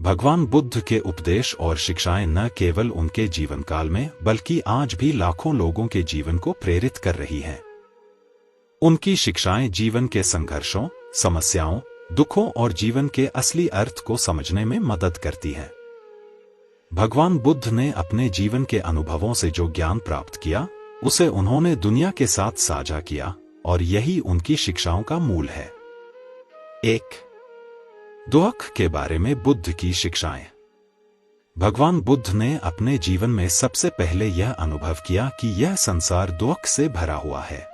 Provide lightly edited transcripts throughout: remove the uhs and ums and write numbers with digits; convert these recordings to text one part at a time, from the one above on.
भगवान बुद्ध के उपदेश और शिक्षाएं न केवल उनके जीवन काल में बल्कि आज भी लाखों लोगों के जीवन को प्रेरित कर रही हैं। उनकी शिक्षाएं जीवन के संघर्षों, समस्याओं, दुखों और जीवन के असली अर्थ को समझने में मदद करती हैं। भगवान बुद्ध ने अपने जीवन के अनुभवों से जो ज्ञान प्राप्त किया, उसे उन्होंने दुनिया के साथ साझा किया और यही उनकी शिक्षाओं का मूल है। 1. दुख के बारे में बुद्ध की शिक्षाएं। भगवान बुद्ध ने अपने जीवन में सबसे पहले यह अनुभव किया कि यह संसार दुख से भरा हुआ है।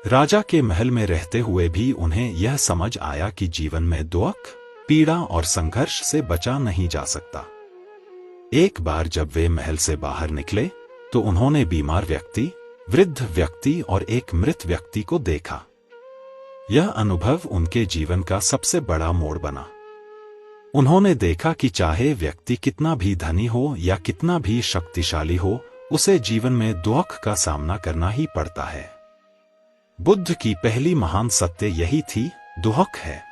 राजा के महल में रहते हुए भी उन्हें यह समझ आया कि जीवन में दुख, पीड़ा और संघर्ष से बचा नहीं जा सकता। एक बार जब वे महल से बाहर निकले तो उन्होंने बीमार व्यक्ति, वृद्ध व्यक्ति और एक मृत व्यक्ति को देखा। यह अनुभव उनके जीवन का सबसे बड़ा मोड़ बना। उन्होंने देखा कि चाहे व्यक्ति कितना भी धनी हो या कितना भी शक्तिशाली हो, उसे जीवन में दुख का सामना करना ही पड़ता है। बुद्ध की पहली महान सत्य यही थी, दुख है।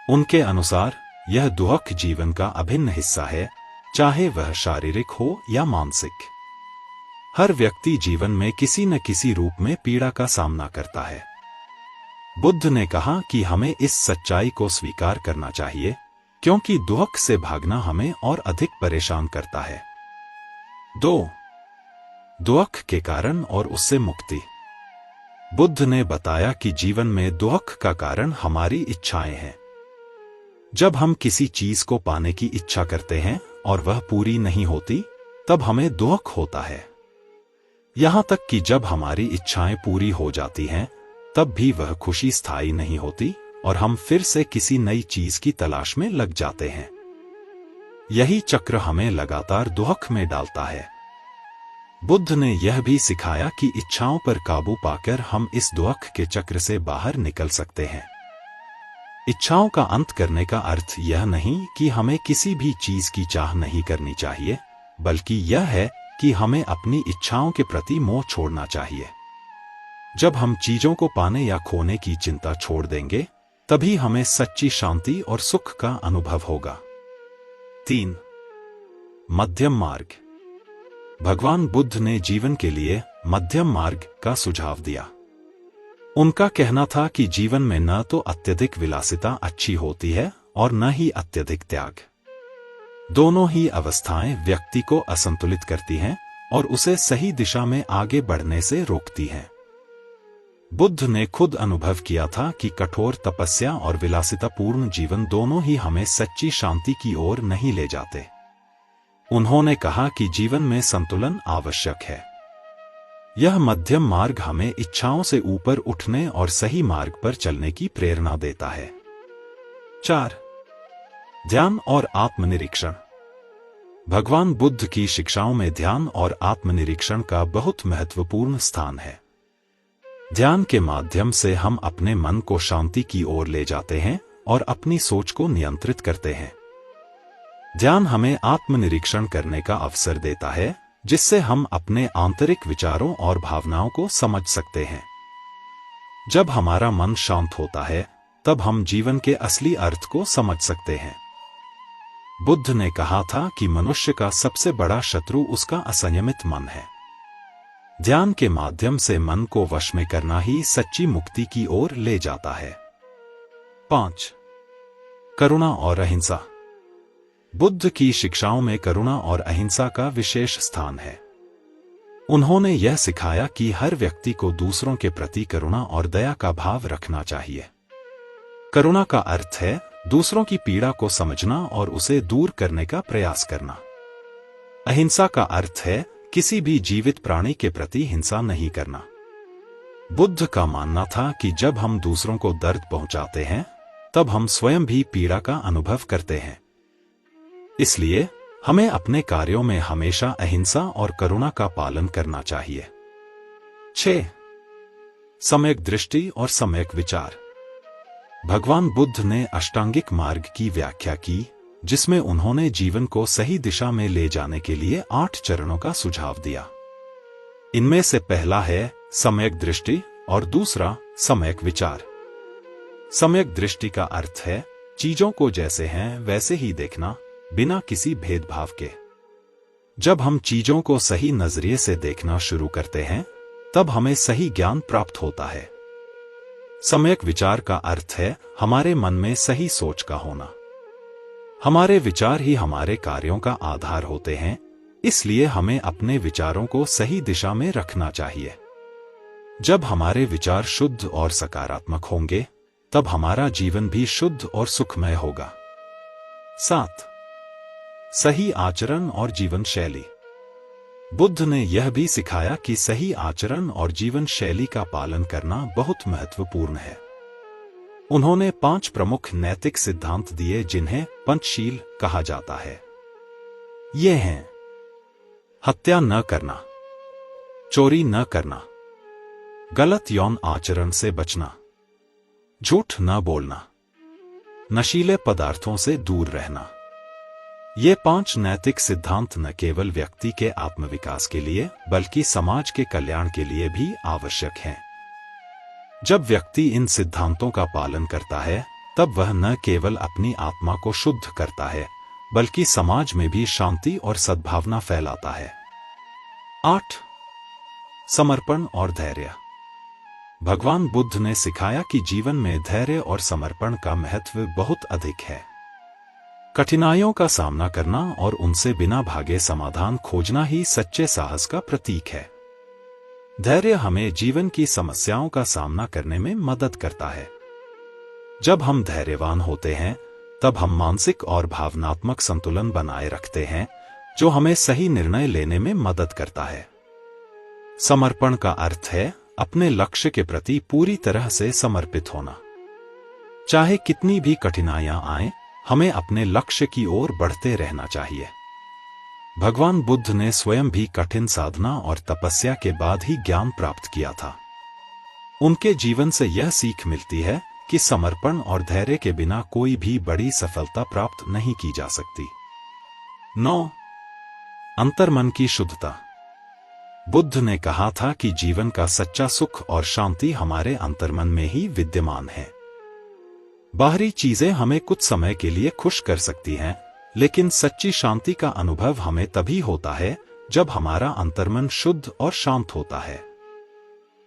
उनके अनुसार यह दुख जीवन का अभिन्न हिस्सा है, चाहे वह शारीरिक हो या मानसिक। हर व्यक्ति जीवन में किसी न किसी रूप में पीड़ा का सामना करता है। बुद्ध ने कहा कि हमें इस सच्चाई को स्वीकार करना चाहिए, क्योंकि दुख से भागना हमें और अधिक परेशान करता है। 2. दुख के कारण और उससे मुक्ति। बुद्ध ने बताया कि जीवन में दुख का कारण हमारी इच्छाएं हैं। जब हम किसी चीज को पाने की इच्छा करते हैं और वह पूरी नहीं होती, तब हमें दुख होता है। यहां तक कि जब हमारी इच्छाएं पूरी हो जाती हैं, तब भी वह खुशी स्थायी नहीं होती और हम फिर से किसी नई चीज की तलाश में लग जाते हैं। यही चक्र हमें लगातार दुख में डालता है। बुद्ध ने यह भी सिखाया कि इच्छाओं पर काबू पाकर हम इस दुख के चक्र से बाहर निकल सकते हैं। इच्छाओं का अंत करने का अर्थ यह नहीं कि हमें किसी भी चीज की चाह नहीं करनी चाहिए, बल्कि यह है कि हमें अपनी इच्छाओं के प्रति मोह छोड़ना चाहिए। जब हम चीजों को पाने या खोने की चिंता छोड़ देंगे, तभी हमें सच्ची शांति और सुख का अनुभव होगा। 3. मध्यम मार्ग। भगवान बुद्ध ने जीवन के लिए मध्यम मार्ग का सुझाव दिया। उनका कहना था कि जीवन में न तो अत्यधिक विलासिता अच्छी होती है और न ही अत्यधिक त्याग। दोनों ही अवस्थाएं व्यक्ति को असंतुलित करती हैं और उसे सही दिशा में आगे बढ़ने से रोकती हैं। बुद्ध ने खुद अनुभव किया था कि कठोर तपस्या और विलासितापूर्ण जीवन दोनों ही हमें सच्ची शांति की ओर नहीं ले जाते। उन्होंने कहा कि जीवन में संतुलन आवश्यक है। यह मध्यम मार्ग हमें इच्छाओं से ऊपर उठने और सही मार्ग पर चलने की प्रेरणा देता है। 4. ध्यान और आत्मनिरीक्षण। भगवान बुद्ध की शिक्षाओं में ध्यान और आत्मनिरीक्षण का बहुत महत्वपूर्ण स्थान है। ध्यान के माध्यम से हम अपने मन को शांति की ओर ले जाते हैं और अपनी सोच को नियंत्रित करते हैं। ध्यान हमें आत्मनिरीक्षण करने का अवसर देता है, जिससे हम अपने आंतरिक विचारों और भावनाओं को समझ सकते हैं। जब हमारा मन शांत होता है, तब हम जीवन के असली अर्थ को समझ सकते हैं। बुद्ध ने कहा था कि मनुष्य का सबसे बड़ा शत्रु उसका असंयमित मन है। ध्यान के माध्यम से मन को वश में करना ही सच्ची मुक्ति की ओर ले जाता है। 5. करुणा और अहिंसा। बुद्ध की शिक्षाओं में करुणा और अहिंसा का विशेष स्थान है। उन्होंने यह सिखाया कि हर व्यक्ति को दूसरों के प्रति करुणा और दया का भाव रखना चाहिए। करुणा का अर्थ है दूसरों की पीड़ा को समझना और उसे दूर करने का प्रयास करना। अहिंसा का अर्थ है किसी भी जीवित प्राणी के प्रति हिंसा नहीं करना। बुद्ध का मानना था कि जब हम दूसरों को दर्द पहुंचाते हैं, तब हम स्वयं भी पीड़ा का अनुभव करते हैं। इसलिए हमें अपने कार्यों में हमेशा अहिंसा और करुणा का पालन करना चाहिए। 6. सम्यक दृष्टि और सम्यक विचार। भगवान बुद्ध ने अष्टांगिक मार्ग की व्याख्या की, जिसमें उन्होंने जीवन को सही दिशा में ले जाने के लिए 8 चरणों का सुझाव दिया। इनमें से पहला है सम्यक दृष्टि और दूसरा सम्यक विचार। सम्यक दृष्टि का अर्थ है चीजों को जैसे हैं वैसे ही देखना, बिना किसी भेदभाव के। जब हम चीजों को सही नजरिए से देखना शुरू करते हैं, तब हमें सही ज्ञान प्राप्त होता है। सम्यक विचार का अर्थ है हमारे मन में सही सोच का होना। हमारे विचार ही हमारे कार्यों का आधार होते हैं, इसलिए हमें अपने विचारों को सही दिशा में रखना चाहिए। जब हमारे विचार शुद्ध और सकारात्मक होंगे, तब हमारा जीवन भी शुद्ध और सुखमय होगा। 7. सही आचरण और जीवन शैली। बुद्ध ने यह भी सिखाया कि सही आचरण और जीवन शैली का पालन करना बहुत महत्वपूर्ण है। उन्होंने 5 प्रमुख नैतिक सिद्धांत दिए जिन्हें पंचशील कहा जाता है। ये हैं: हत्या न करना, चोरी न करना, गलत यौन आचरण से बचना, झूठ न बोलना, नशीले पदार्थों से दूर रहना। ये 5 नैतिक सिद्धांत न केवल व्यक्ति के आत्मविकास के लिए बल्कि समाज के कल्याण के लिए भी आवश्यक हैं। जब व्यक्ति इन सिद्धांतों का पालन करता है, तब वह न केवल अपनी आत्मा को शुद्ध करता है, बल्कि समाज में भी शांति और सद्भावना फैलाता है। 8. समर्पण और धैर्य। भगवान बुद्ध ने सिखाया कि जीवन में धैर्य और समर्पण का महत्व बहुत अधिक है। कठिनाइयों का सामना करना और उनसे बिना भागे समाधान खोजना ही सच्चे साहस का प्रतीक है। धैर्य हमें जीवन की समस्याओं का सामना करने में मदद करता है। जब हम धैर्यवान होते हैं, तब हम मानसिक और भावनात्मक संतुलन बनाए रखते हैं, जो हमें सही निर्णय लेने में मदद करता है। समर्पण का अर्थ है अपने लक्ष्य के प्रति पूरी तरह से समर्पित होना। चाहे कितनी भी कठिनाइयां आएं, हमें अपने लक्ष्य की ओर बढ़ते रहना चाहिए। भगवान बुद्ध ने स्वयं भी कठिन साधना और तपस्या के बाद ही ज्ञान प्राप्त किया था। उनके जीवन से यह सीख मिलती है कि समर्पण और धैर्य के बिना कोई भी बड़ी सफलता प्राप्त नहीं की जा सकती। 9. अंतर्मन की शुद्धता। बुद्ध ने कहा था कि जीवन का सच्चा सुख और शांति हमारे अंतर्मन में ही विद्यमान है। बाहरी चीजें हमें कुछ समय के लिए खुश कर सकती हैं, लेकिन सच्ची शांति का अनुभव हमें तभी होता है जब हमारा अंतर्मन शुद्ध और शांत होता है।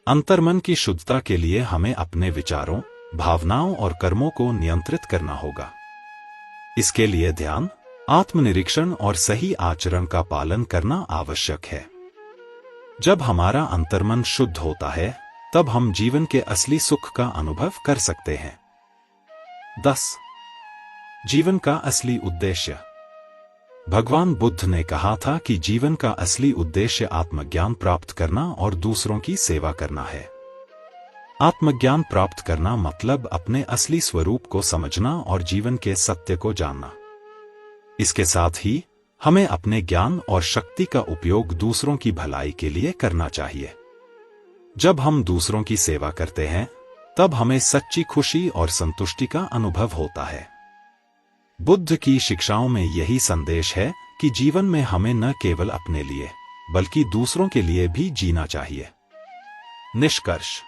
अंतर्मन की शुद्धता के लिए हमें अपने विचारों, भावनाओं और कर्मों को नियंत्रित करना होगा। इसके लिए ध्यान, आत्मनिरीक्षण और सही आचरण का पालन करना आवश्यक है। जब हमारा अंतर्मन शुद्ध होता है, तब हम जीवन के असली सुख का अनुभव कर सकते हैं। 10. जीवन का असली उद्देश्य। भगवान बुद्ध ने कहा था कि जीवन का असली उद्देश्य आत्मज्ञान प्राप्त करना और दूसरों की सेवा करना है। आत्मज्ञान प्राप्त करना मतलब अपने असली स्वरूप को समझना और जीवन के सत्य को जानना। इसके साथ ही हमें अपने ज्ञान और शक्ति का उपयोग दूसरों की भलाई के लिए करना चाहिए। जब हम दूसरों की सेवा करते हैं, तब हमें सच्ची खुशी और संतुष्टि का अनुभव होता है। बुद्ध की शिक्षाओं में यही संदेश है कि जीवन में हमें न केवल अपने लिए बल्कि दूसरों के लिए भी जीना चाहिए। निष्कर्ष।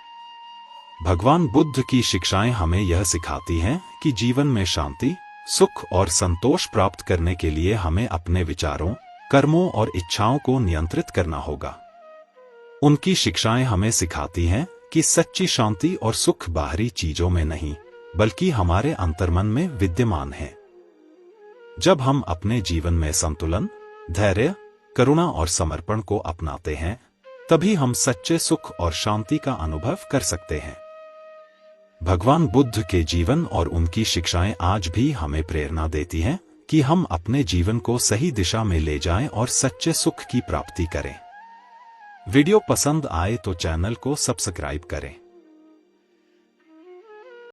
भगवान बुद्ध की शिक्षाएं हमें यह सिखाती हैं कि जीवन में शांति, सुख और संतोष प्राप्त करने के लिए हमें अपने विचारों, कर्मों और इच्छाओं को नियंत्रित करना होगा। उनकी शिक्षाएं हमें सिखाती हैं कि सच्ची शांति और सुख बाहरी चीजों में नहीं, बल्कि हमारे अंतर्मन में विद्यमान है। जब हम अपने जीवन में संतुलन, धैर्य, करुणा और समर्पण को अपनाते हैं, तभी हम सच्चे सुख और शांति का अनुभव कर सकते हैं। भगवान बुद्ध के जीवन और उनकी शिक्षाएं आज भी हमें प्रेरणा देती हैं कि हम अपने जीवन को सही दिशा में ले जाएं और सच्चे सुख की प्राप्ति करें। वीडियो पसंद आए तो चैनल को सब्सक्राइब करें।